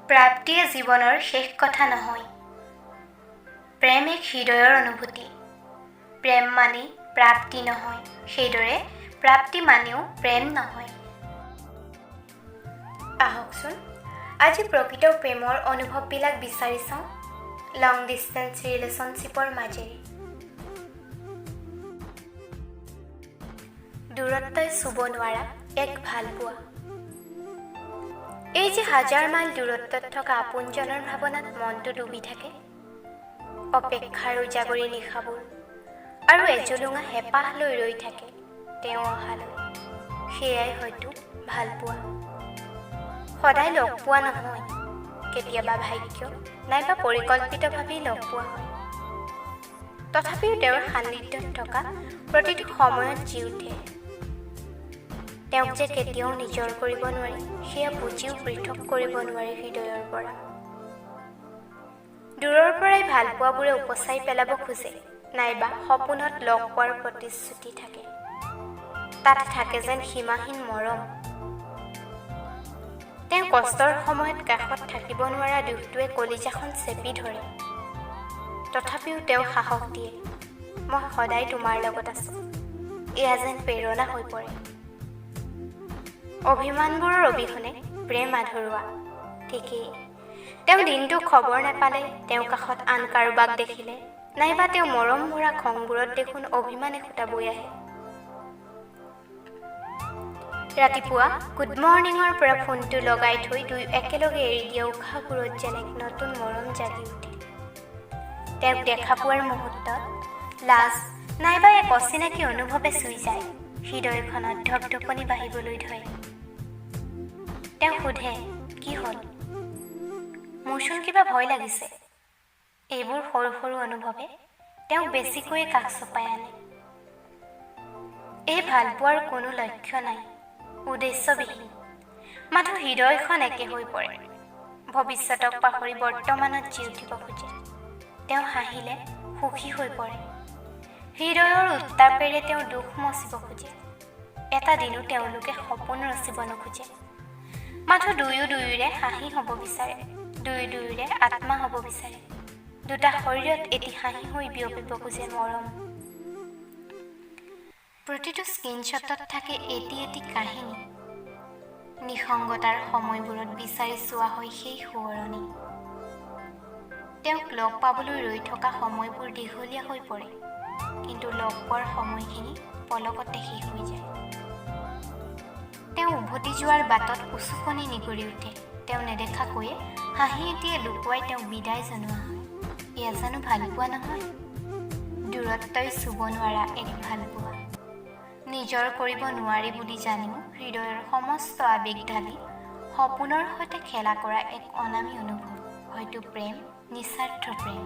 প্ৰাপ্তিয়ে জীৱনৰ শেষ কথা নহয়। প্ৰেম এক হৃদয়ৰ অনুভূতি। প্ৰেম মানেই প্ৰাপ্তি নহয়, সেইদৰে প্ৰাপ্তি মানেও প্ৰেম নহয়। আহকচোন আজি প্ৰকৃত প্ৰেমৰ অনুভৱবিলাক বিচাৰি চাওঁ লং ডিষ্টেন্স ৰিলেশ্যনশ্বিপৰ মাজেৰে। দূৰত্বই চুব নোৱাৰা এক ভালপোৱা। এই যে হাজাৰ মাইল দূৰত্বত থকা আপোনজনৰ ভাৱনাত মনটো ডুবি থাকে, অপেক্ষাৰ উজাগৰি নিশাবোৰ আৰু এজলুঙা হেঁপাহ লৈ ৰৈ থাকে তেওঁ অহালৈ, সেয়াই হয়তো ভালপোৱা। সদায় লগ পোৱা নহয়, কেতিয়াবা ভাগ্য নাইবা পৰিকল্পিতভাৱেই লগ পোৱা হয়। তথাপিও তেওঁৰ সান্নিধ্যত থকা প্ৰতিটো সময়ত জি উঠে। তেওঁক যে কেতিয়াও নিজৰ কৰিব নোৱাৰি, সেয়া বুজিও পৃথক কৰিব নোৱাৰি হৃদয়ৰ পৰা। দূৰৰ পৰাই ভালপোৱাবোৰে উপচাই পেলাব খোজে, নাইবা সপোনত লগ পোৱাৰ প্ৰতিশ্ৰুতি থাকে। তাত থাকে যেন সীমাহীন মৰম। তেওঁ কষ্টৰ সময়ত কাষত থাকিব নোৱাৰা দুখটোৱে কলিজাখন চেপি ধৰে। তথাপিও তেওঁ সাহস দিয়ে, মই সদায় তোমাৰ লগত আছো। এয়া যেন প্ৰেৰণা হৈ পৰে। অভিমানবোৰৰ অবিহনে প্ৰেম আধৰুৱা। ঠিকেই, তেওঁ দিনটো খবৰ নাপালে, তেওঁ কাষত আন কাৰোবাক দেখিলে, নাইবা তেওঁ মৰম ভৰা খংবোৰত দেখোন অভিমান এসোঁতা বৈ আহে। ৰাতিপুৱা গুড মৰ্ণিঙৰ পৰা ফোনটো লগাই থৈ দুয়ো একেলগে এৰি দিয়া উশাহবোৰত যেন এক নতুন মৰম জাগি উঠে। তেওঁক দেখা পোৱাৰ মুহূৰ্তত লাজ নাইবা এক অচিনাকি অনুভৱে চুই যায়, হৃদয়খনত ধপধপনি বাঢ়িবলৈ ধৰে। তেওঁ সোধে, কি হ'ল? মোৰচোন কিবা ভয় লাগিছে। এইবোৰ সৰু সৰু অনুভৱে তেওঁক বেছিকৈয়ে কাষ চপাই আনে। এই ভালপোৱাৰ কোনো লক্ষ্য নাই, উদ্দেশ্যবিহীন, মাথো হৃদয়খন একে হৈ পৰে। ভৱিষ্যতক পাহৰি বৰ্তমানত জি উঠিব খোজে। তেওঁ হাঁহিলে সুখী হৈ পৰে। হৃদয়ৰ উত্তাপেৰে তেওঁ দুখ মচিব খোজে। এটা দিনো তেওঁলোকে সপোন ৰচিব নোখোজে। মাথো দুয়োৰে হাঁহি হ'ব বিচাৰে, দুয়োৰে আত্মা হ'ব বিচাৰে। দুটা শৰীৰত এটি হাঁহি হৈ বিয়পিব খোজে মৰম। প্ৰতিটো স্ক্ৰীনশ্বটত থাকে এটি এটি কাহিনী। নিসংগতাৰ সময়বোৰত বিচাৰি চোৱা হয় সেই সোঁৱৰণি। তেওঁক লগ পাবলৈ ৰৈ থকা সময়বোৰ দীঘলীয়া হৈ পৰে, কিন্তু লগ পোৱাৰ সময়খিনি পলকতে শেষ হৈ যায়। তেওঁ উভতি যোৱাৰ বাটত উচুকনি নিগৰি উঠে। তেওঁ নেদেখাকৈয়ে হাঁহি এটিয়ে লুকুৱাই তেওঁক বিদায় জনোৱা হয়। এয়া জানো ভালপোৱা নহয়? দূৰত্বই চুব নোৱাৰা এক ভালপোৱা। নিজৰ কৰিব নোৱাৰি বুলি জানিও হৃদয়ৰ সমস্ত আৱেগ ঢালি সপোনৰ সৈতে খেলা কৰা এক অনামী অনুভৱ, হয়তো প্ৰেম, নিস্বাৰ্থ প্ৰেম।